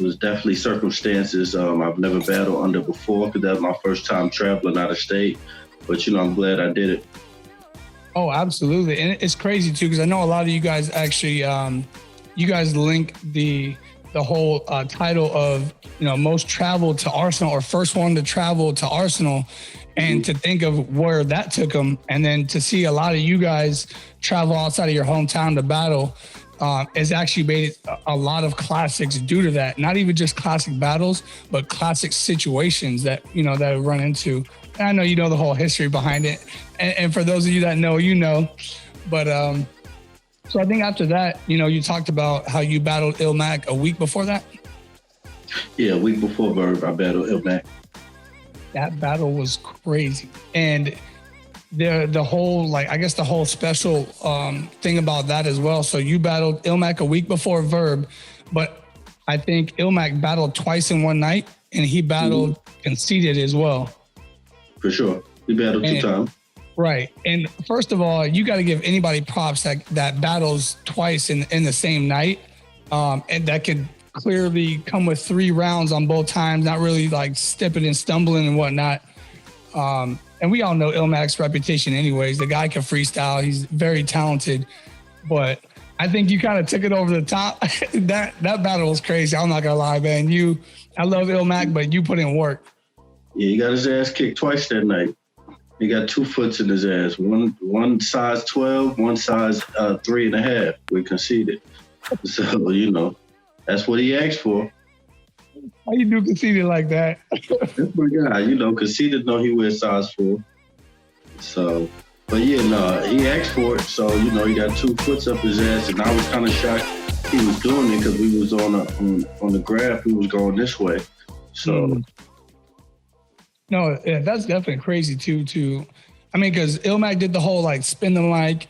was definitely circumstances I've never battled under before because that was my first time traveling out of state. But I'm glad I did it. Oh, absolutely. And it's crazy too, because I know a lot of you guys actually, you guys link the whole title of, most traveled to Arsenal or first one to travel to Arsenal, and to think of where that took them. And then to see a lot of you guys travel outside of your hometown to battle has actually made a lot of classics due to that. Not even just classic battles, but classic situations that, that I run into. And I know you know the whole history behind it. And for those of you that know, But so I think after that, you talked about how you battled Ilmac a week before that. Yeah, a week before Verb, I battled Ilmac. That battle was crazy. And the whole, I guess the whole special thing about that as well. So you battled Ilmac a week before Verb, but I think Ilmac battled twice in one night, and he battled Conceited as well. For sure. We battled 2 times. Right. And first of all, you got to give anybody props that battles twice in the same night. And that could clearly come with 3 rounds on both times, not really stepping and stumbling and whatnot. And we all know Ilmac's reputation anyways. The guy can freestyle. He's very talented. But I think you kind of took it over the top. that battle was crazy. I'm not going to lie, man. I love Ilmac, but you put in work. Yeah, he got his ass kicked twice that night. He got 2 foots in his ass. One size 12, one size 3.5. We conceded. So, that's what he asked for. How you do Conceited like that? That's my guy. Conceited know he wears size 4. So, but yeah, no, he asked for it. So, he got 2 foots up his ass, and I was kind of shocked he was doing it because we was on the graph. We was going this way. So. No, yeah, that's definitely crazy too. I mean, because Ilmac did the whole spin the mic.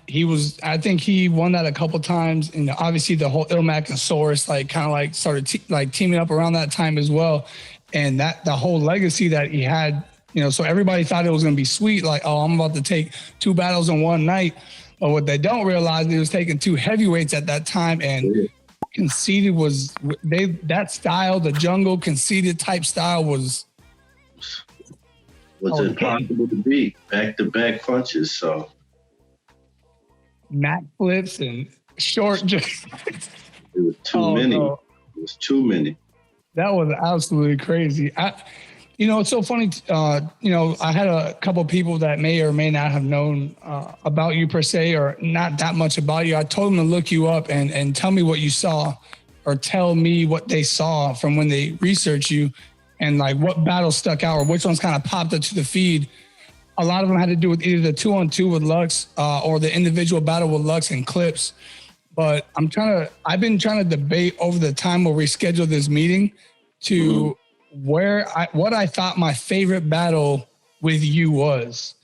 I think he won that a couple times, and obviously the whole Ilmac and Source started teaming up around that time as well, and that the whole legacy that he had, so everybody thought it was gonna be sweet, I'm about to take 2 battles in one night, but what they don't realize, he was taking 2 heavyweights at that time, and Conceited was that style, the jungle Conceited type style was impossible to beat. Back-to-back punches, so. Mac flips and short just. It was too many. No. It was too many. That was absolutely crazy. It's so funny. I had a couple people that may or may not have known about you per se, or not that much about you. I told them to look you up and tell me what you saw, or tell me what they saw from when they researched you. And what battles stuck out, or which ones kind of popped up to the feed. A lot of them had to do with either the 2-on-2 with Lux or the individual battle with Lux and Clips. But I've been trying to debate over the time we'll reschedule this meeting to what I thought my favorite battle with you was.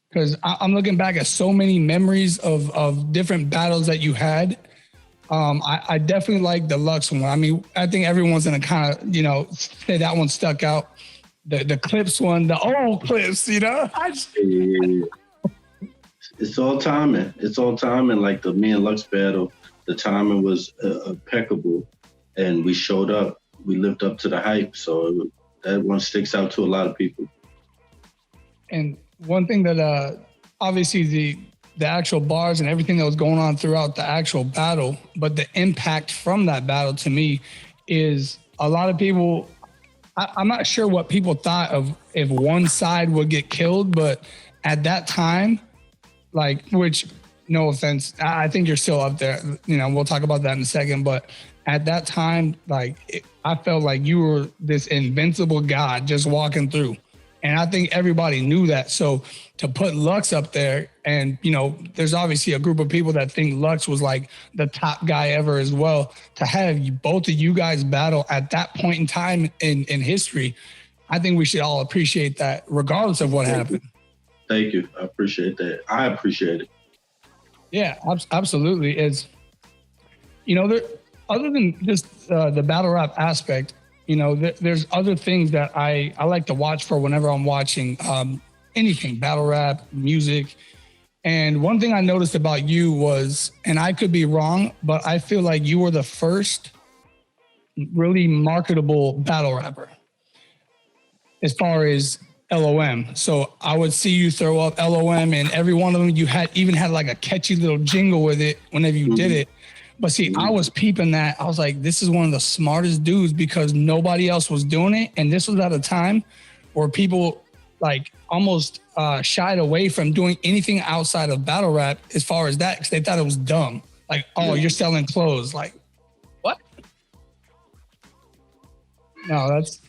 Because I'm looking back at so many memories of different battles that you had. I definitely like the Lux one. I mean, I think everyone's gonna kind of, say that one stuck out. The Clips one, the old Clips, It's all timing. It's all timing. Like the me and Lux battle, the timing was impeccable, and we showed up. We lived up to the hype. So that one sticks out to a lot of people. And one thing that obviously the actual bars and everything that was going on throughout the actual battle, but the impact from that battle to me is a lot of people, I'm not sure what people thought of if one side would get killed, but at that time, which no offense, I think you're still up there, we'll talk about that in a second, but at that time, I felt like you were this invincible god just walking through. And I think everybody knew that. So to put Lux up there, and, there's obviously a group of people that think Lux was the top guy ever as well. To have both of you guys battle at that point in time in history, I think we should all appreciate that regardless of what happened. Thank you. I appreciate that. I appreciate it. Yeah, absolutely. It's, other than just the battle rap aspect, there's other things that I like to watch for whenever I'm watching anything, battle rap, music. And one thing I noticed about you was, and I could be wrong, but I feel like you were the first really marketable battle rapper as far as LOM. So I would see you throw up LOM, and every one of them you even had like a catchy little jingle with it whenever you did it. But see, I was peeping that. I was like, this is one of the smartest dudes because nobody else was doing it. And this was at a time where people like almost shied away from doing anything outside of battle rap as far as that, because they thought it was dumb. Like, oh, you're selling clothes. Like, what? That's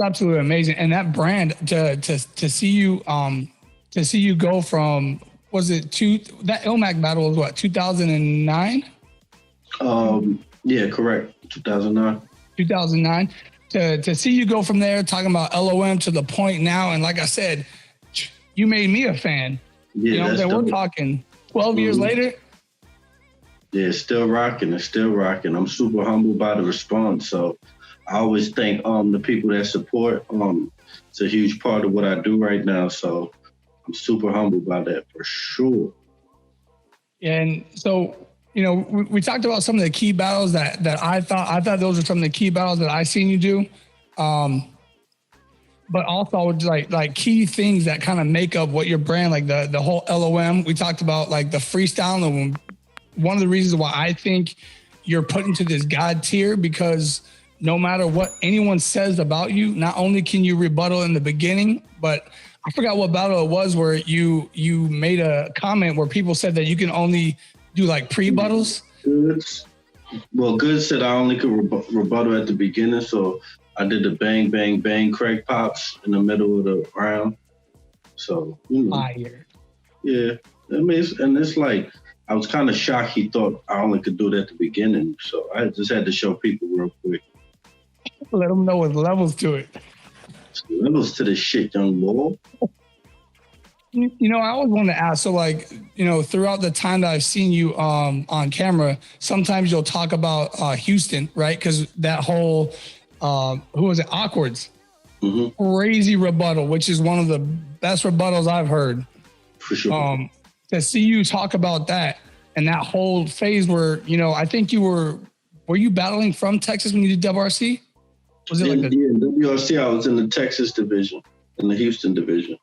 absolutely amazing. And that brand to see you go from, was it that Ilmac battle was what, 2009? Yeah, correct. 2009. To see you go from there talking about LOM to the point now, and like I said, you made me a fan. Yeah, you know what I'm saying? We're talking 12 years later. Yeah, it's still rocking. I'm super humbled by the response. So I always thank the people that support. It's a huge part of what I do right now. So I'm super humbled by that for sure. And so, you know, we talked about some of the key battles that I thought those were some of the key battles that I seen you do. But also like key things that kind of make up what your brand, like the whole LOM. We talked about like the freestyle. And one of the reasons why I think you're put into this God tier, because no matter what anyone says about you, not only can you rebuttal in the beginning, but I forgot what battle it was where you made a comment where people said that you can only do like pre-buttles. Good said I only could rebuttal at the beginning, so I did the bang, bang, bang, crack pops in the middle of the round. So, Fire. Yeah, I mean, it's like, I was kind of shocked he thought I only could do it at the beginning, so I just had to show people real quick. Let them know what levels to it. Levels to this shit, young boy. You know, I always want to ask, so like, you know, throughout the time that I've seen you on camera, sometimes you'll talk about Houston, right? Because that whole, who was it, Awkwards? Mm-hmm. Crazy rebuttal, which is one of the best rebuttals I've heard. For sure. To see you talk about that and that whole phase where, you know, I think were you battling from Texas when you did WRC? Was it in WRC, I was in the Texas division, in the Houston division.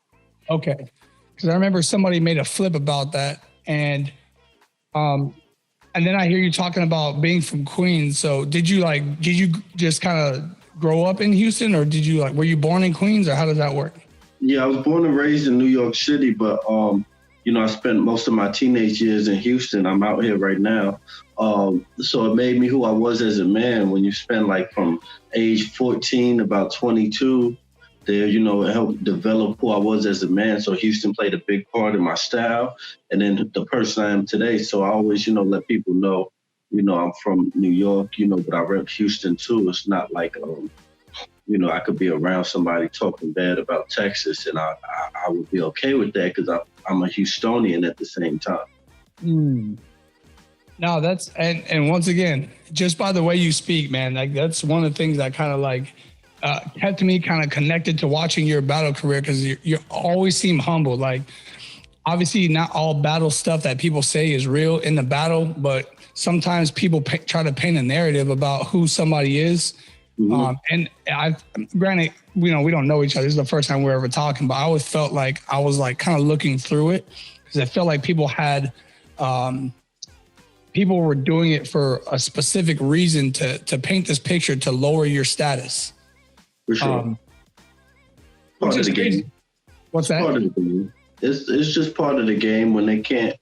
Okay. Because I remember somebody made a flip about that, and then I hear you talking about being from Queens. So did you just kind of grow up in Houston, or were you born in Queens, or how does that work? Yeah, I was born and raised in New York City, but you know, I spent most of my teenage years in Houston. I'm out here right now. So it made me who I was as a man. When you spend like from age 14, about 22, there, you know, it helped develop who I was as a man. So Houston played a big part in my style and then the person I am today. So I always, you know, let people know, you know, I'm from New York, you know, but I rep Houston too. It's not like, you know, I could be around somebody talking bad about Texas and I would be okay with that because I'm a Houstonian at the same time. No, that's, and once again, just by the way you speak, man, like that's one of the things that kind of like kept me kind of connected to watching your battle career, because you always seem humble. Like, obviously not all battle stuff that people say is real in the battle, but sometimes people try to paint a narrative about who somebody is. Mm-hmm. And granted, you know, we don't know each other. This is the first time we're ever talking, but I always felt like I was like kind of looking through it, because I felt like people were doing it for a specific reason to paint this picture to lower your status. For sure. Part of the game. What's that? Part of the game. It's just part of the game. When they can't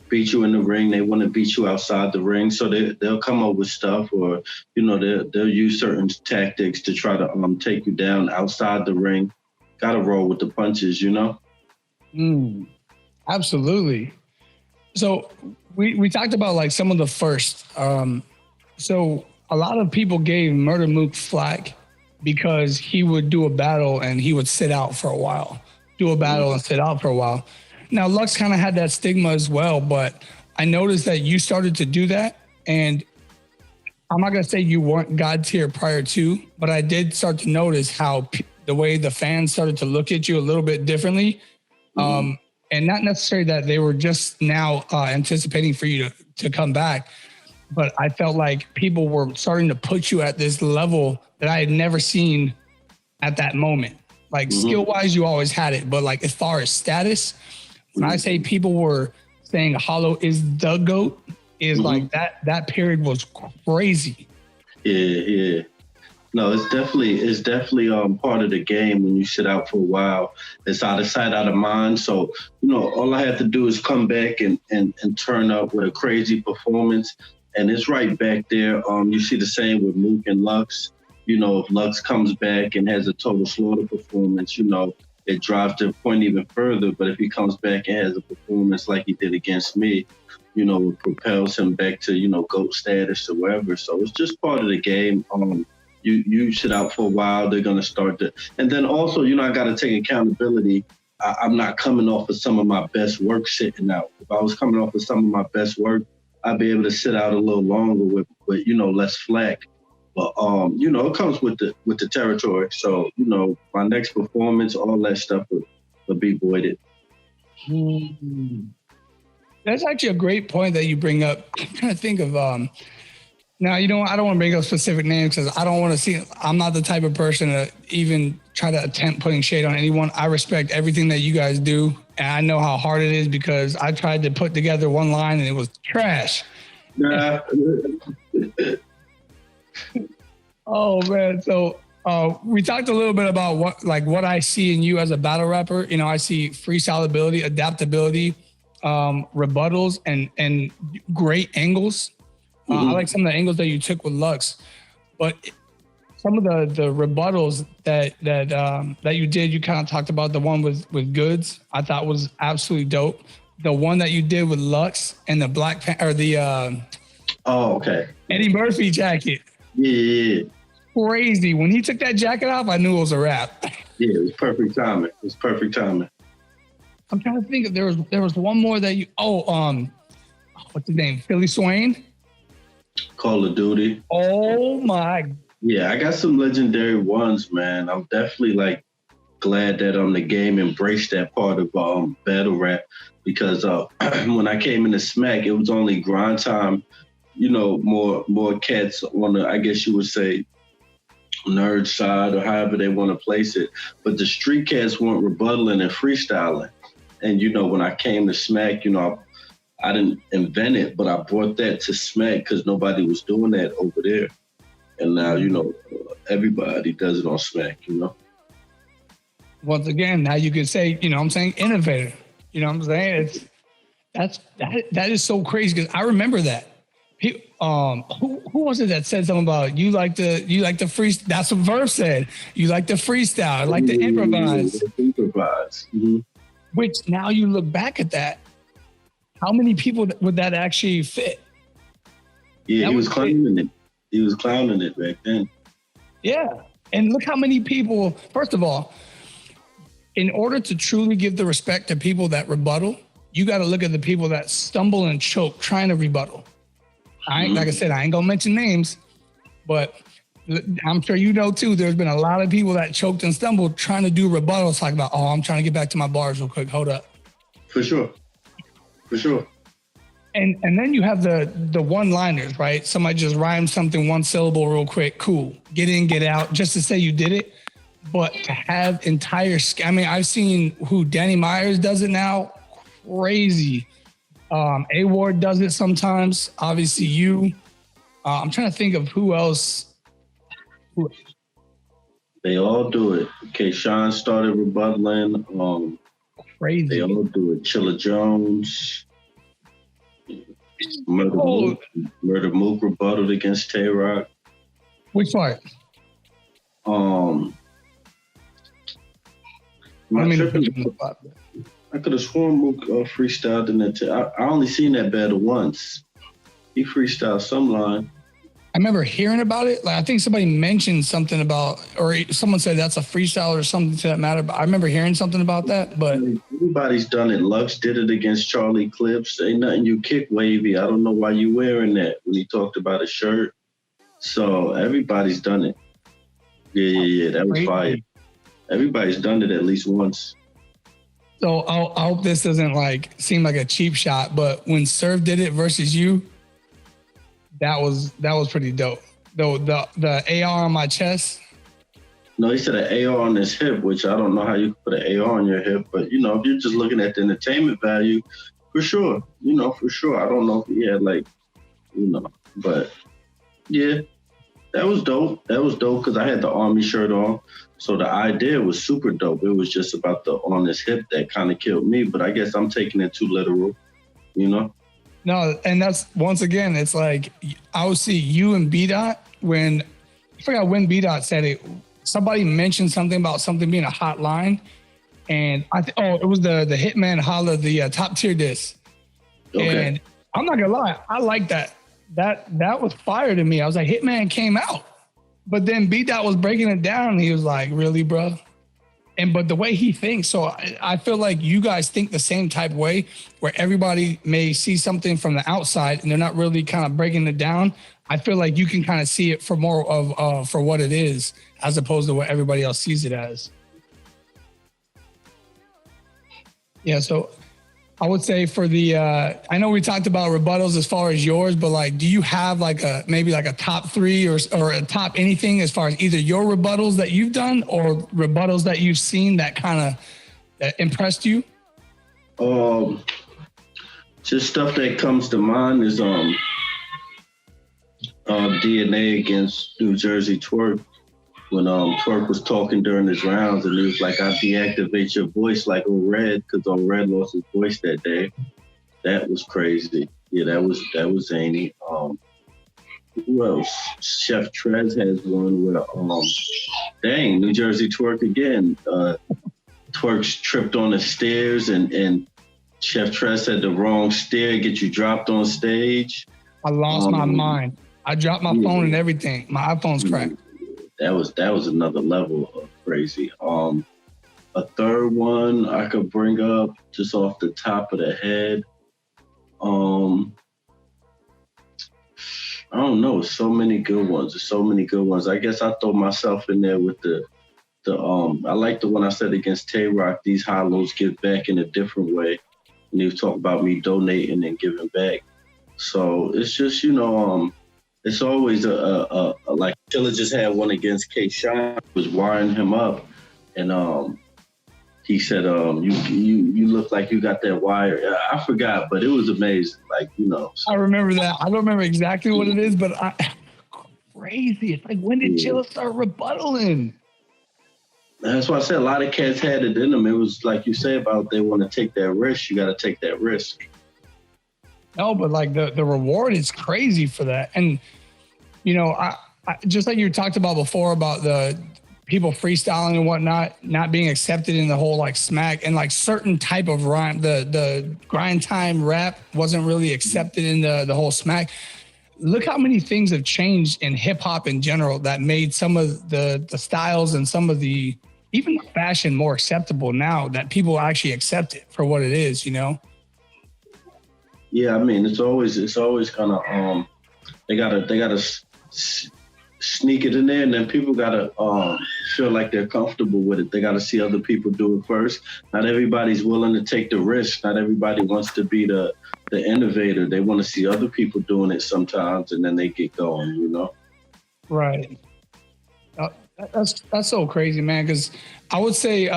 beat you in the ring, they want to beat you outside the ring. So they'll come up with stuff, or, you know, they'll use certain tactics to try to take you down outside the ring. Got to roll with the punches, you know? Absolutely. So we talked about like some of the first. So a lot of people gave Murda Mook flack because he would do a battle and he would sit out for a while, and sit out for a while. Now, Lux kind of had that stigma as well, but I noticed that you started to do that. And I'm not going to say you weren't God tier prior to, but I did start to notice how the way the fans started to look at you a little bit differently. And not necessarily that they were just now anticipating for you to come back, but I felt like people were starting to put you at this level that I had never seen at that moment. Like skill wise, you always had it, but like as far as status, when I say people were saying Hollow is the GOAT, is like that period was crazy. Yeah. No, it's definitely part of the game when you sit out for a while. It's out of sight, out of mind. So, all I have to do is come back and turn up with a crazy performance. And it's right back there. You see the same with Mook and Lux. If Lux comes back and has a total slaughter performance, it drives the point even further. But if he comes back and has a performance like he did against me, it propels him back to, GOAT status or wherever. So it's just part of the game. You sit out for a while, they're going to start to, and then also, I got to take accountability. I'm not coming off of some of my best work sitting out. If I was coming off of some of my best work, I'd be able to sit out a little longer with less flack. But, it comes with the territory. So, my next performance, all that stuff will be voided. That's actually a great point that you bring up. I'm trying to think of, now, I don't want to bring up specific names because I don't want to see, I'm not the type of person to even try to attempt putting shade on anyone. I respect everything that you guys do. And I know how hard it is because I tried to put together one line and it was trash. Nah. Oh, man. So we talked a little bit about what I see in you as a battle rapper. I see freestyle ability, adaptability, rebuttals, and great angles. I like some of the angles that you took with Lux, but some of the rebuttals that you did, you kind of talked about the one with Goods. I thought was absolutely dope. The one that you did with Lux and the okay, Eddie Murphy jacket. Yeah. Crazy. When he took that jacket off, I knew it was a wrap. Yeah, it was perfect timing. I'm trying to think if there was one more that you. What's his name? Philly Swain. Call of Duty. Oh my. Yeah, I got some legendary ones, man. I'm definitely glad that the game embraced that part of battle rap because when I came into Smack, it was only grind time. More cats on the, I guess you would say, nerd side or however they want to place it. But the street cats weren't rebuttaling and freestyling. And when I came to Smack, I didn't invent it, but I brought that to Smack because nobody was doing that over there. And now, everybody does it on Smack, Once again, now you can say, I'm saying innovator. You know what I'm saying? That is so crazy because I remember that. Who was it that said something about you like the freestyle? That's what Verb said. You like the freestyle, like the improvise. Mm-hmm. Which now you look back at that, how many people would that actually fit? Yeah, he was clowning it. He was clowning it back then. Yeah, and look how many people. First of all, in order to truly give the respect to people that rebuttal, you got to look at the people that stumble and choke trying to rebuttal. Like I said, I ain't gonna mention names, but I'm sure too, there's been a lot of people that choked and stumbled trying to do rebuttals, talking about, I'm trying to get back to my bars real quick. Hold up. For sure. And then you have the one-liners, right? Somebody just rhymes something one syllable real quick. Cool. Get in, get out, just to say you did it. But to have entire, I've seen who Danny Myers does it now. Crazy. A-Ward does it sometimes. Obviously you. I'm trying to think of who else. They all do it. Okay, Sean started rebuttaling. Crazy. They all do it. Chilla Jones. Murder Mook rebutted against Tay-Rock. Which part? I could have sworn Mook freestyled in that. I only seen that battle once. He freestyled some line. I remember hearing about it. I think somebody mentioned something about, or someone said that's a freestyle or something to that matter. But I remember hearing something about that. But everybody's done it. Lux did it against Charlie Clips. Ain't nothing you kick, Wavy. I don't know why you wearing that when he talked about a shirt. So everybody's done it. Yeah. That was fire. Everybody's done it at least once. So I hope this doesn't seem like a cheap shot, but when Surf did it versus you, that was pretty dope. Though the AR on my chest. No, he said an AR on his hip, which I don't know how you put an AR on your hip, but if you're just looking at the entertainment value, for sure. For sure. I don't know if he had but yeah, that was dope. That was dope because I had the Army shirt on. So the idea was super dope. It was just about the on his hip that kind of killed me, but I guess I'm taking it too literal, No, and that's, once again, it's like, I would see you and B-Dot I forgot when B-Dot said it, somebody mentioned something about something being a hot line. And it was the Hitman Holla, the top tier disc. Okay. And I'm not gonna lie, I like that. That was fire to me. I was like, Hitman came out. But then B-Dot was breaking it down. And he was like, really, bro? But the way he thinks, so I feel like you guys think the same type way, where everybody may see something from the outside and they're not really kind of breaking it down. I feel like you can kind of see it for more of for what it is, as opposed to what everybody else sees it as. Yeah, so I would say for the, I know we talked about rebuttals as far as yours, but like, do you have maybe a top three or a top anything as far as either your rebuttals that you've done or rebuttals that you've seen that kind of impressed you? Just stuff that comes to mind is DNA against New Jersey Twork. When Twork was talking during his rounds, and he was like, "I deactivate your voice like on Red," because on Red lost his voice that day. That was crazy. Yeah, that was zany. Who else? Chef Trez has one where New Jersey Twork again. Twork's tripped on the stairs, and Chef Trez said the wrong stair, get you dropped on stage. I lost my mind. I dropped my phone and everything. My iPhone's cracked. That was another level of crazy. A third one I could bring up just off the top of the head. I don't know. So many good ones. There's so many good ones. I guess I throw myself in there with the I like the one I said against Tay-Rock. These hollows give back in a different way. And he was talking about me donating and giving back. So it's just it's always a like Chilla just had one against K-Shine, was wiring him up, and he said, you look like you got that wire. I forgot, but it was amazing. So. I remember that. I don't remember exactly what it is, but crazy. It's like, when did Chilla start rebuttaling? That's why I said a lot of cats had it in them. It was like you say about they want to take that risk. You got to take that risk. No, but like the reward is crazy for that. And, I just like you talked about before about the people freestyling and whatnot, not being accepted in the whole like smack and like certain type of rhyme, the grind time rap wasn't really accepted in the whole smack. Look how many things have changed in hip hop in general that made some of the styles and some of the, even the fashion more acceptable now that people actually accept it for what it is, Yeah, I mean, it's always kind of they gotta sneak it in there, and then people gotta feel like they're comfortable with it. They gotta see other people do it first. Not everybody's willing to take the risk. Not everybody wants to be the innovator. They want to see other people doing it sometimes, and then they get going. Right. That's so crazy, man. Because I would say.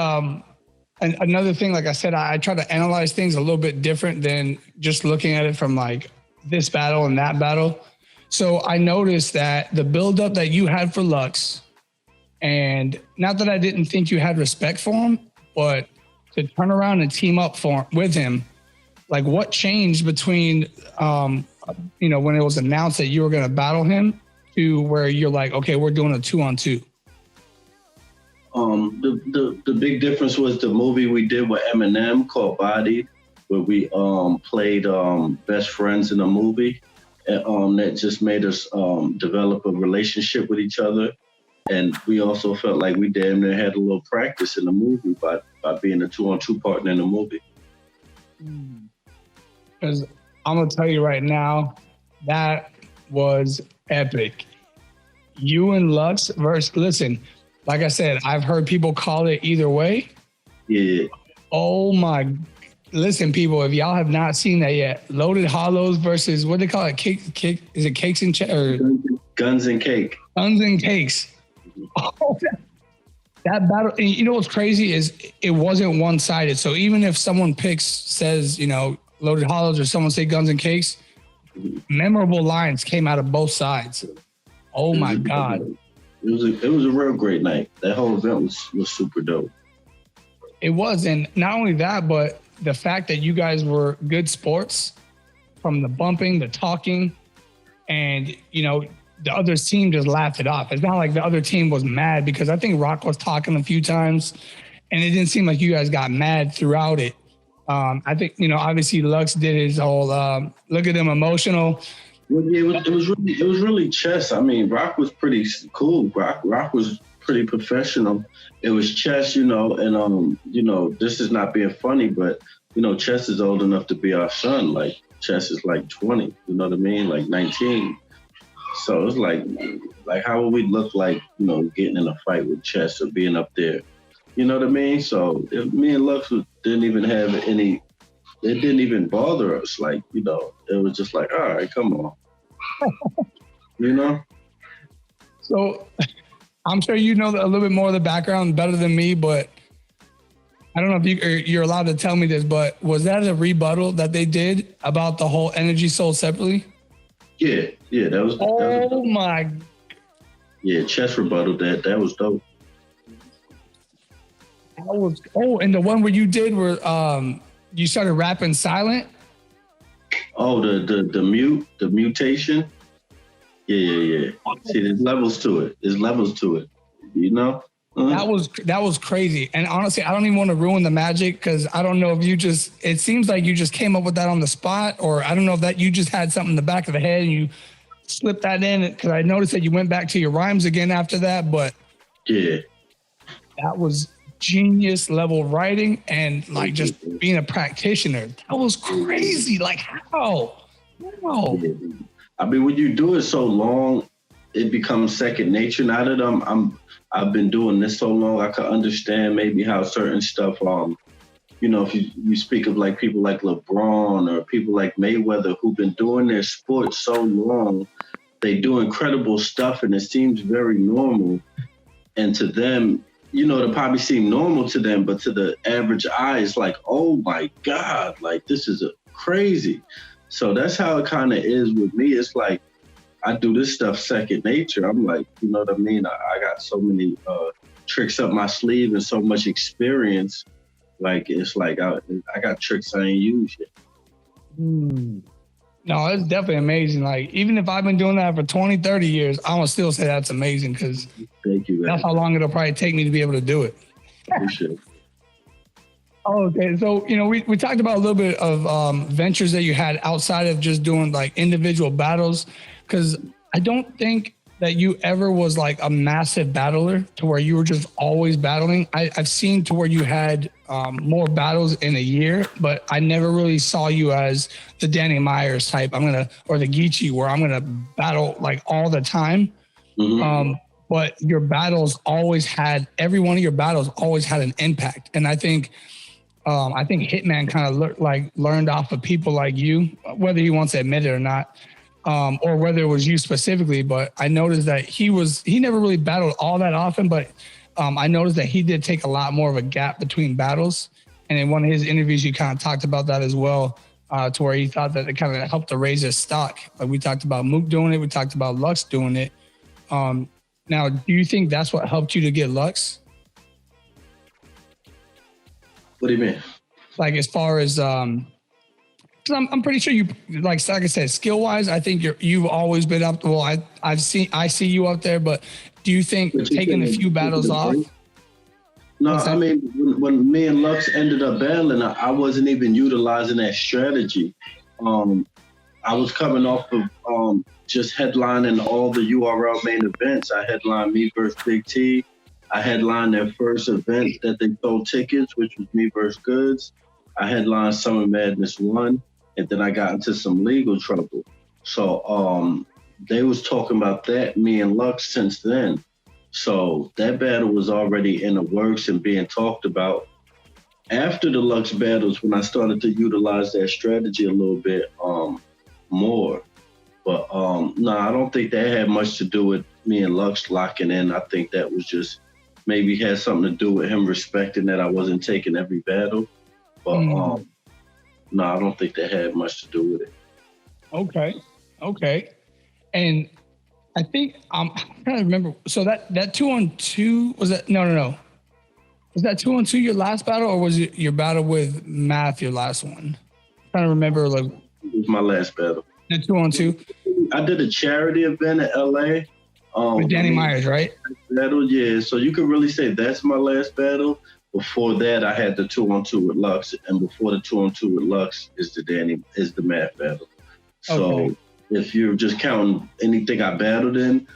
And another thing, like I said, I try to analyze things a little bit different than just looking at it from like this battle and that battle. So I noticed that the buildup that you had for Lux, and not that I didn't think you had respect for him, but to turn around and team up with him, like what changed between, when it was announced that you were going to battle him to where you're like, okay, we're doing a 2-on-2. The big difference was the movie we did with Eminem called Body, where we played best friends in a movie, and that just made us develop a relationship with each other. And we also felt like we damn near had a little practice in the movie by being a 2-on-2 partner in the movie. Because I'm going to tell you right now, that was epic. You and Lux listen, like I said, I've heard people call it either way. Yeah. Oh my, listen, people, if y'all have not seen that yet, Loaded Hollows versus what they call it, is it Cakes and or Guns and Cake? Guns and Cakes. Oh, that battle. And you know what's crazy is it wasn't one sided. So even if someone says, you know, Loaded Hollows or someone say Guns and Cakes, memorable lines came out of both sides. Oh my God. It was a real great night. That whole event was super dope. It was. And not only that, but the fact that you guys were good sports, from the bumping, the talking, and, you know, the other team just laughed it off. It's not like the other team was mad, because I think Rock was talking a few times and it didn't seem like you guys got mad throughout it. I think, you know, obviously Lux did his whole, look at them emotional. Well, yeah, it was really chess. I mean, Rock was pretty cool. Rock was pretty professional. It was chess, you know, and you know, this is not being funny, but you know, Chess is old enough to be our son. Like Chess is like 20, you know what I mean? Like 19. So it's like how would we look like, you know, getting in a fight with Chess or being up there? You know what I mean? So me and Lux didn't even have any. It didn't even bother us. Like, you know, it was just like, all right, come on. You know? So I'm sure you know a little bit more of the background better than me, but I don't know if you're allowed to tell me this, but was that a rebuttal that they did about the whole Energy Soul separately? Yeah, that was. Oh my. Yeah, Chess rebutted that. That was dope. And the one where you did where you started rapping silent. Oh, the mutation. Yeah. See, there's levels to it. You know. Uh-huh. That was crazy. And honestly, I don't even want to ruin the magic, because I don't know if it seems like you just came up with that on the spot, or I don't know if that you just had something in the back of the head and you slipped that in, because I noticed that you went back to your rhymes again after that. But yeah, that was genius level writing, and like just being a practitioner. That was crazy. Like how? Wow. I mean, when you do it so long, it becomes second nature. Now that I've been doing this so long, I can understand maybe how certain stuff, you know, if you speak of like people like LeBron or people like Mayweather who've been doing their sport so long, they do incredible stuff and it seems very normal. And to them, you know, it'll probably seem normal to them, but to the average eye, it's like, oh my God, like this is crazy. So that's how it kind of is with me. It's like, I do this stuff second nature. I'm like, you know what I mean? I got so many tricks up my sleeve and so much experience. Like, it's like I got tricks I ain't used yet. No, it's definitely amazing. Like, even if I've been doing that for 20, 30 years, I'm going to still say that's amazing, because thank you. That's how long it'll probably take me to be able to do it. Appreciate it. Oh, okay. So, you know, we talked about a little bit of ventures that you had outside of just doing like individual battles, because I don't think that you ever was like a massive battler to where you were just always battling. I've seen to where you had more battles in a year, but I never really saw you as the Danny Myers type. Or the Geechee, where I'm going to battle like all the time. Mm-hmm. But your battles every one of your battles always had an impact. And I think Hitman kind of learned off of people like you, whether he wants to admit it or not, or whether it was you specifically. But I noticed that he never really battled all that often, but I noticed that he did take a lot more of a gap between battles. And in one of his interviews, you kind of talked about that as well, to where he thought that it kind of helped to raise his stock. Like we talked about Mook doing it. We talked about Lux doing it. Now, do you think that's what helped you to get Lux? What do you mean? Like as far as, I'm pretty sure you like I said, skill wise, I think you've always been up. Well, I see you up there, but do you think taking a few battles off? No, I mean, when me and Lux ended up battling, I wasn't even utilizing that strategy. I was coming off of just headlining all the URL main events. I headlined me versus Big T. I headlined their first event that they sold tickets, which was me versus Goods. I headlined Summer Madness 1, and then I got into some legal trouble. So they was talking about that, me and Lux, since then. So that battle was already in the works and being talked about. after the Lux battles when I started to utilize that strategy a little bit more. But no, I don't think that had much to do with me and Lux locking in. I think that was just maybe had something to do with him respecting that I wasn't taking every battle. But no, I don't think that had much to do with it. Okay. And I think I'm trying to remember. So that 2-on-2 was that? No. Was that 2-on-2 your last battle, or was it your battle with Math your last one? I'm trying to remember. Like, it was my last battle. The 2-on-2. I did a charity event in LA. With Danny Myers, right? Battle, yeah. So you could really say that's my last battle. Before that, I had the 2-on-2 with Lux, and before the 2-on-2 with Lux is the Math battle. So if you're just counting anything I battled in,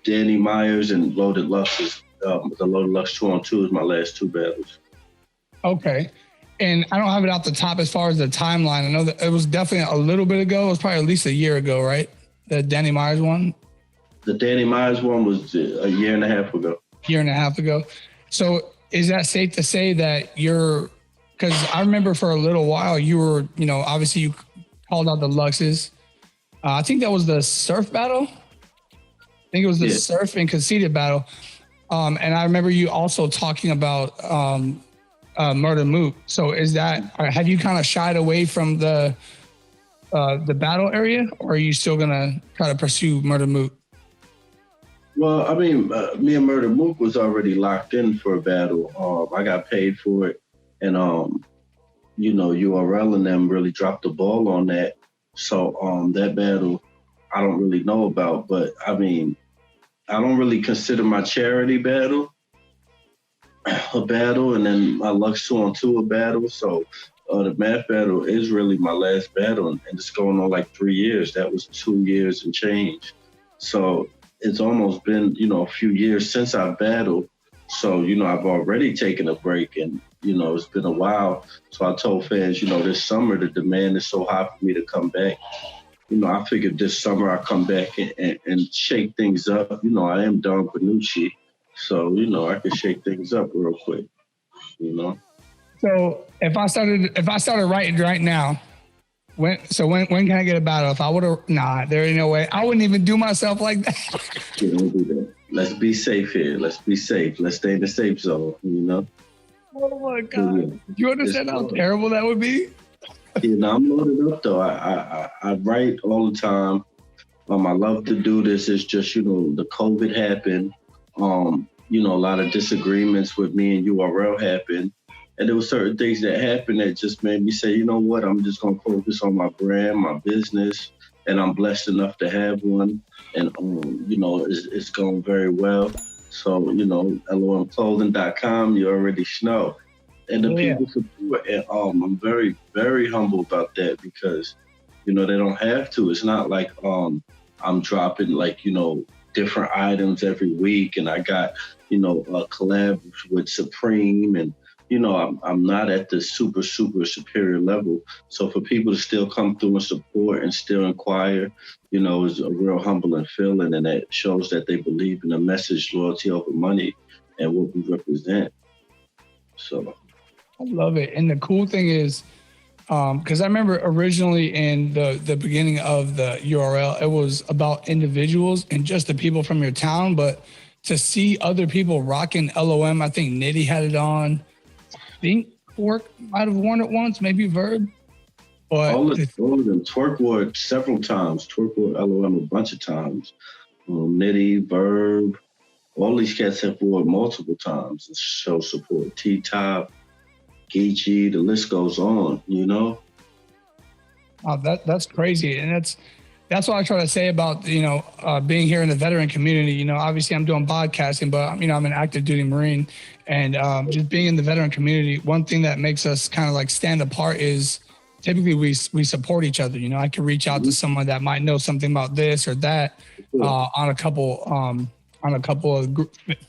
Danny Myers and Loaded Lux is the Loaded Lux 2-on-2 is my last two battles. Okay. And I don't have it off the top as far as the timeline. I know that it was definitely a little bit ago. It was probably at least a year ago, right? The Danny Myers one? The Danny Myers one was a year and a half ago. So is that safe to say that because I remember for a little while you were, obviously you called out the Luxes. I think that was the surf battle. I think it was the surf and conceited battle. And I remember you also talking about Murder Mook. So have you kind of shied away from the battle area, or are you still gonna try to pursue Murder Mook? Well, I mean, me and Murder Mook was already locked in for a battle. I got paid for it, and URL and them really dropped the ball on that. So that battle, I don't really know about, but I mean, I don't really consider my charity battle a battle, and then my Lux 2-on-2 a battle. So the Math battle is really my last battle, and it's going on like 3 years. That was 2 years and change. So it's almost been, a few years since I battled. So, I've already taken a break, and, it's been a while. So I told fans, this summer the demand is so high for me to come back. I figured this summer I'll come back and shake things up. I am Don Panucci, so, I can shake things up real quick, So if I started writing right now, when can I get a battle? If I would have, there ain't no way. I wouldn't even do myself like that. Yeah, don't do that. Let's be safe here. Let's be safe. Let's stay in the safe zone, Oh my God. Yeah. Do you understand how terrible that would be? I'm loaded up though. I write all the time. I love to do this. It's just, the COVID happened. A lot of disagreements with me and URL happened. And there were certain things that happened that just made me say, you know what, I'm just going to focus on my brand, my business, and I'm blessed enough to have one. And, it's going very well. So, LOMclothing.com, you already know. And the people support, and I'm very, very humble about that because, they don't have to. It's not like I'm dropping different items every week, and I got, a collab with Supreme, and I'm not at the super, super superior level. So for people to still come through and support and still inquire, is a real humbling feeling, and that shows that they believe in the message, loyalty over money, and what we represent. So I love it. And the cool thing is, because I remember originally in the beginning of the URL, it was about individuals and just the people from your town. But to see other people rocking LOM, I think Nitty had it on. I think Twork might have worn it once, maybe Verb. But all of them. Twork wore it several times. Twork wore LOM a bunch of times. Nitty, Verb, all these cats have worn it multiple times to show support. T-Top, Geechee, the list goes on, That's crazy. And that's what I try to say about, being here in the veteran community. Obviously I'm doing podcasting, but I'm an active duty Marine, and just being in the veteran community, one thing that makes us kind of like stand apart is typically we support each other. I can reach out to someone that might know something about this or that on a couple of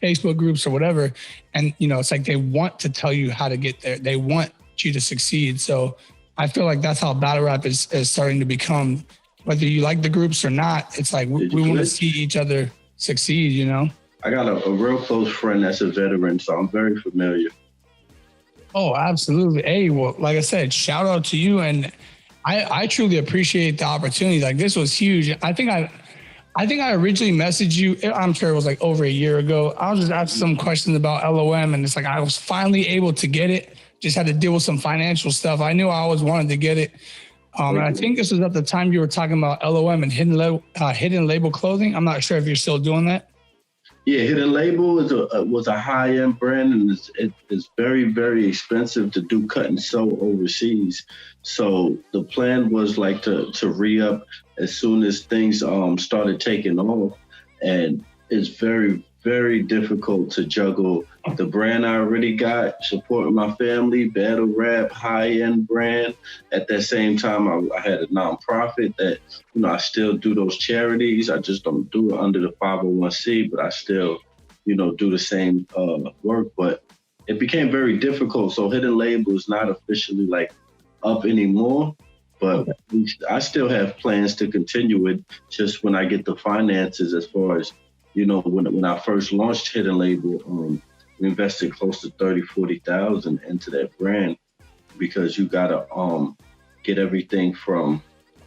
Facebook groups or whatever. And, it's like they want to tell you how to get there. They want you to succeed. So I feel like that's how battle rap is starting to become, whether you like the groups or not. It's like we want to see each other succeed, I got a real close friend that's a veteran, so I'm very familiar. Oh, absolutely. Hey, well, like I said, shout out to you. And I truly appreciate the opportunity. Like this was huge. I think I originally messaged you. I'm sure it was like over a year ago. I was just asking some questions about LOM, and it's like I was finally able to get it. Just had to deal with some financial stuff. I knew I always wanted to get it. And I think this was at the time you were talking about LOM and hidden label clothing. I'm not sure if you're still doing that. Yeah, Hidden Label was a high end brand, and it's very very expensive to do cut and sew overseas. So the plan was like to re up as soon as things started taking off, and it's very difficult to juggle the brand I already got, supporting my family, battle rap, high end brand. At that same time, I had a nonprofit that, I still do those charities. I just don't do it under the 501c, but I still, do the same work. But it became very difficult. So Hidden Label is not officially like up anymore, but I still have plans to continue it just when I get the finances as far as, when I first launched Hidden Label, we invested close to 40,000 into that brand, because you gotta get everything from,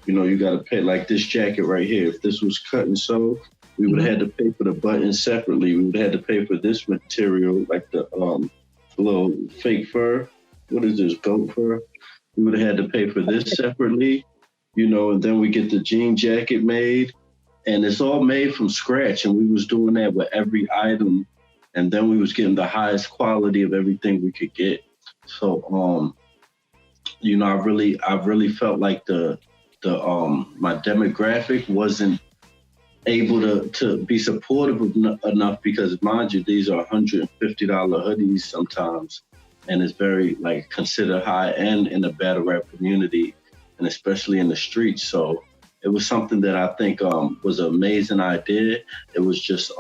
you gotta pay, like this jacket right here. If this was cut and sew, we would have had to pay for the buttons separately. We would have had to pay for this material, like the little fake fur. What is this, goat fur? We would have had to pay for this separately, and then we get the jean jacket made. And it's all made from scratch. And we was doing that with every item. And then we was getting the highest quality of everything we could get. So, I really felt like my demographic wasn't able to be supportive enough, because mind you, these are $150 hoodies sometimes. And it's very like considered high end in the battle rap community, and especially in the streets. So it was something that I think was an amazing idea. It was just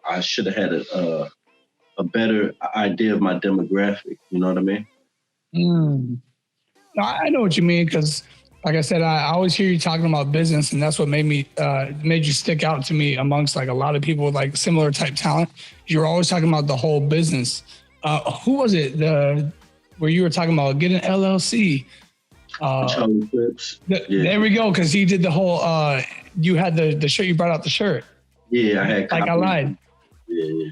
I should have had a better idea of my demographic. You know what I mean? No, I know what you mean, because, like I said, I always hear you talking about business, and that's what made you stick out to me amongst like a lot of people with like similar type talent. You're always talking about the whole business. Who was it? Where you were talking about get an LLC? Charlie Clips. There we go, because he did the whole. You had the shirt. You brought out the shirt. Yeah, I had. Like I lied. Yeah.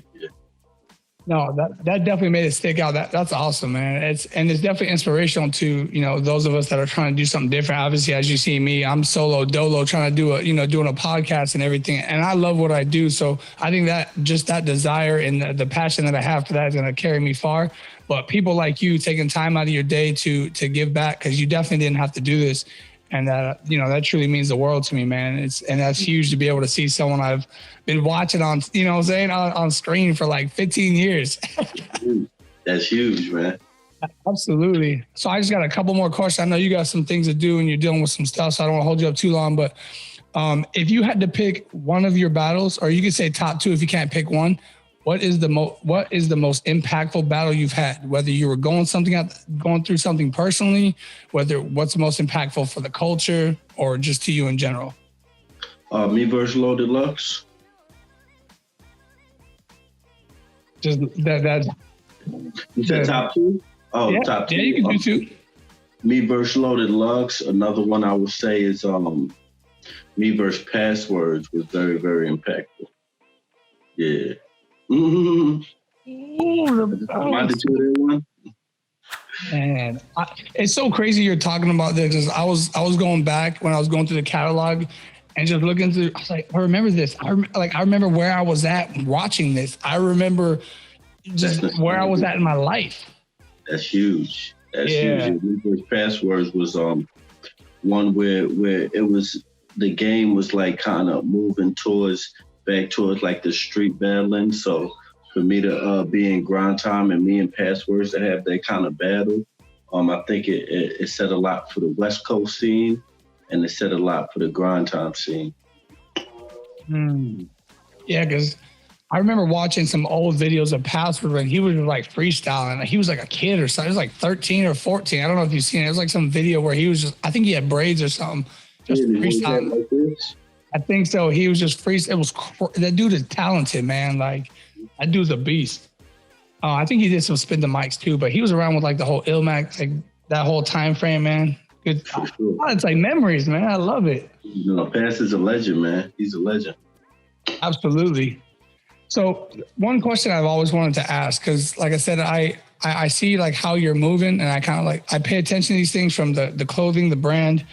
No, that definitely made it stick out. That's awesome, man. It's definitely inspirational to those of us that are trying to do something different. Obviously, as you see me, I'm solo dolo trying to do doing a podcast and everything, and I love what I do. So I think that just that desire and the passion that I have for that is going to carry me far. But people like you taking time out of your day to give back, because you definitely didn't have to do this. And that truly means the world to me, man. And that's huge to be able to see someone I've been watching on, on screen for like 15 years. That's huge, man. Absolutely. So I just got a couple more questions. I know you got some things to do and you're dealing with some stuff, so I don't want to hold you up too long. But if you had to pick one of your battles, or you could say top two if you can't pick one, what is the most impactful battle you've had? Whether you were going through something personally, what's the most impactful for the culture or just to you in general? Me versus Loaded Lux. Just that. You said top two? Oh, yeah, top two. Yeah, you can do two. Me versus Loaded Lux. Another one I would say is Me versus Passwords was very, very impactful. Yeah. Mind to do that one? Man, it's so crazy you're talking about this, because I was going back when I was going through the catalog and just looking through. I was like, I remember this. I remember where I was at watching this. I remember just where I was at in my life. That's huge. That's huge. Me versus Passwords was one where it was, the game was like kind of moving back towards like the street battling. So for me to be in Grind Time and me and Passwords to have that kind of battle, I think it said a lot for the West Coast scene, and it said a lot for the Grind Time scene. Yeah, because I remember watching some old videos of Password when he was like freestyling. He was like a kid or something. He was like 13 or 14. I don't know if you've seen it. It was like some video where he was just, I think he had braids or something, just freestyling. Like this? I think so. He was just freestyling. That dude is talented, man. Like, that dude's a beast. I think he did some spin the mics too, but he was around with like the whole Ilmac, like that whole time frame, man. Good. For sure. Oh, it's like memories, man. I love it. You know, Pass is a legend, man. He's a legend. Absolutely. So one question I've always wanted to ask, because like I said, I see like how you're moving, and I kind of like, I pay attention to these things from the clothing, the brand.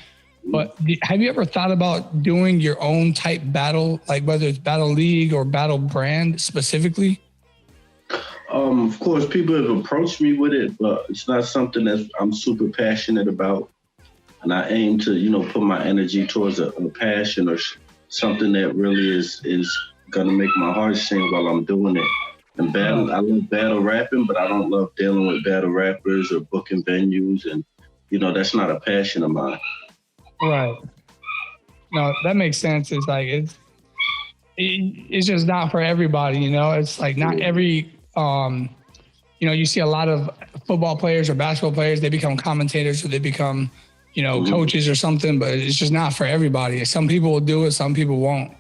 But have you ever thought about doing your own type battle, like whether it's battle league or battle brand specifically? Of course, people have approached me with it, but it's not something that I'm super passionate about. And I aim to, you know, put my energy towards a passion or something that really is gonna make my heart sing while I'm doing it. And battle, I love battle rapping, but I don't love dealing with battle rappers or booking venues, and you know, that's not a passion of mine. Right. No, that makes sense. It's like it's just not for everybody, you know. It's like not every you know, you see a lot of football players or basketball players, they become commentators or they become, you know, coaches or something, but it's just not for everybody. Some people will do it, some people won't.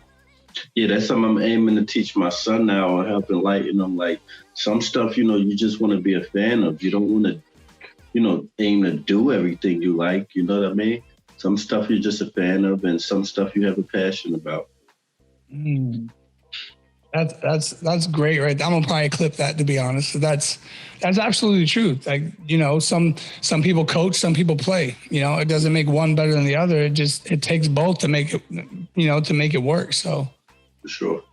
Yeah, that's something I'm aiming to teach my son now and help enlighten him. Like some stuff, you know, you just want to be a fan of. You don't want to, you know, aim to do everything you like. You know what I mean? Some stuff you're just a fan of, and some stuff you have a passion about. That's great, right? I'm gonna probably clip that, to be honest. That's absolutely true. Like, you know, some people coach, some people play. You know, it doesn't make one better than the other. It takes both to make it, you know, to make it work. So, for sure,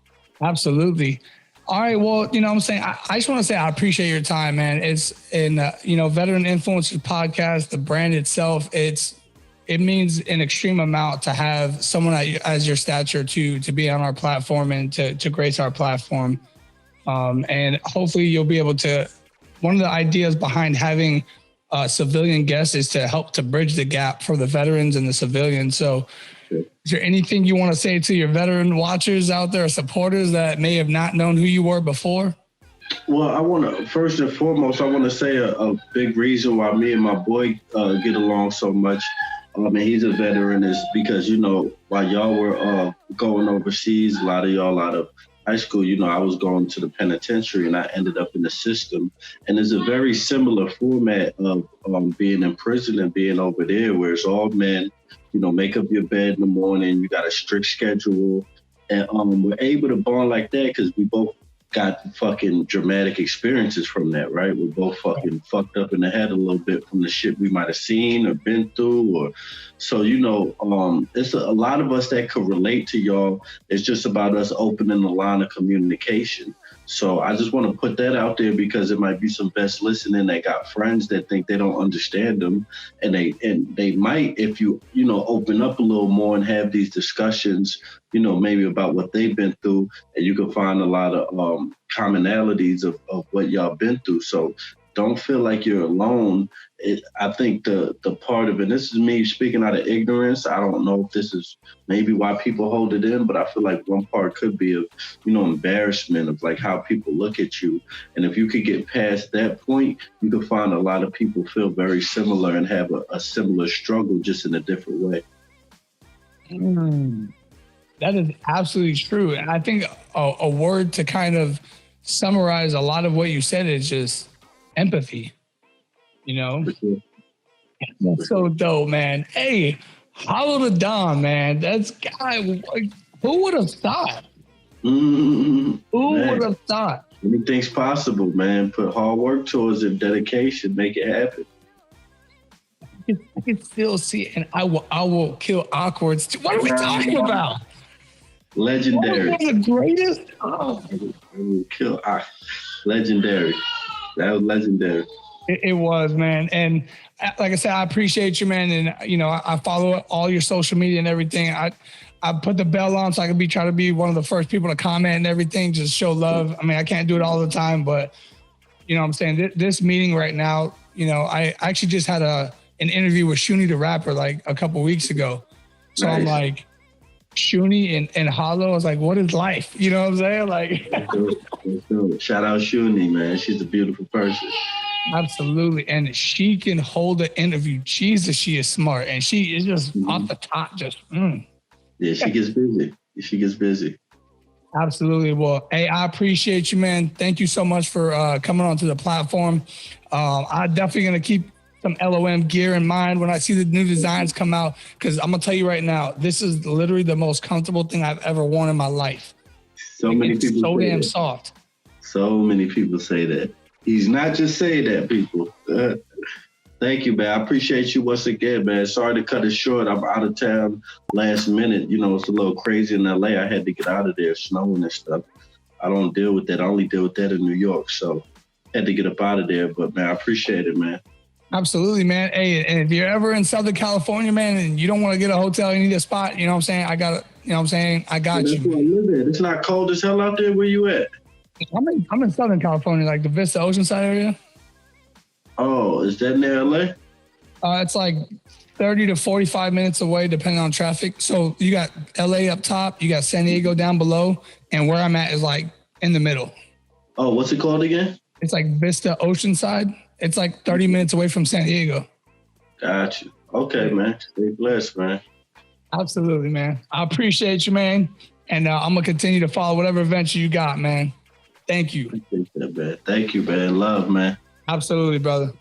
absolutely. All right. Well, you know what I'm saying? I just want to say I appreciate your time, man. It's in, you know, Veteran Influencers Podcast, the brand itself, it means an extreme amount to have someone as your stature to be on our platform and to grace our platform. And hopefully you'll be able to, one of the ideas behind having civilian guests is to help to bridge the gap for the veterans and the civilians. So is there anything you want to say to your veteran watchers out there, supporters that may have not known who you were before? Well, I want to, first and foremost, I want to say a big reason why me and my boy get along so much. I mean, he's a veteran is because, you know, while y'all were going overseas, a lot of y'all out of high school, you know, I was going to the penitentiary and I ended up in the system. And it's a very similar format of being in prison and being over there, where it's all men, you know, make up your bed in the morning, you got a strict schedule. And we're able to bond like that because we both got fucking dramatic experiences from that, right? We're both fucking fucked up in the head a little bit from the shit we might have seen or been through, or so, you know, it's a lot of us that could relate to y'all. It's just about us opening the line of communication. So I just want to put that out there because it might be some vets listening that got friends that think they don't understand them, and they might, if you know, open up a little more and have these discussions, you know, maybe about what they've been through, and you can find a lot of commonalities of what y'all been through. So don't feel like you're alone. I think the part of it, this is me speaking out of ignorance. I don't know if this is maybe why people hold it in, but I feel like one part could be of, you know, embarrassment of like how people look at you. And if you could get past that point, you could find a lot of people feel very similar and have a similar struggle, just in a different way. That is absolutely true. And I think a word to kind of summarize a lot of what you said is just empathy, you know? That's so dope, man. Hey, Hollow to Don, man. That's guy. Who would have thought? Who would have thought? Anything's possible, man. Put hard work towards it, dedication, make it happen. I can still see it, and I will kill awkwards. What are we talking about? Legendary. One of the greatest. Oh. I will kill legendary. That was legendary. It was, man. And like I said, I appreciate you, man. And, you know, I follow all your social media and everything. I put the bell on so I can try to be one of the first people to comment and everything, just show love. I mean, I can't do it all the time, but, you know what I'm saying? This meeting right now, you know, I actually just had an interview with Shuni the rapper like a couple weeks ago. So nice. I'm like, Shuni and Hollow, I was like, what is life? You know what I'm saying? Like, shout out Shuni, man. She's a beautiful person. Absolutely. And she can hold an interview. Jesus, she is smart. And she is just off the top, just. Yeah, she gets busy. She gets busy. Absolutely. Well, hey, I appreciate you, man. Thank you so much for coming onto the platform. I'm definitely going to keep some LOM gear in mind when I see the new designs come out, because I'm going to tell you right now, this is literally the most comfortable thing I've ever worn in my life. So many It's people so say damn that. soft. So many people say that. He's not just saying that, people. Thank you, man. I appreciate you once again, man. Sorry to cut it short. I'm out of town last minute. You know, it's a little crazy in LA. I had to get out of there, snowing and stuff. I don't deal with that. I only deal with that in New York. So had to get up out of there. But, man, I appreciate it, man. Absolutely, man. Hey, and if you're ever in Southern California, man, and you don't want to get a hotel, you need a spot, you know what I'm saying? I got it. You know what I'm saying? I got That's where I you. live at. It's not cold as hell out there. Where you at? I'm in Southern California, like the Vista Oceanside area. Oh, is that near LA? It's like 30 to 45 minutes away, depending on traffic. So you got LA up top, you got San Diego down below, and where I'm at is like in the middle. Oh, what's it called again? It's like Vista Oceanside. It's like 30 minutes away from San Diego. Got you. Okay, man. Stay blessed, man. Absolutely, man. I appreciate you, man. And I'm going to continue to follow whatever adventure you got, man. Thank you. Appreciate that, man. Thank you, man. Love, man. Absolutely, brother.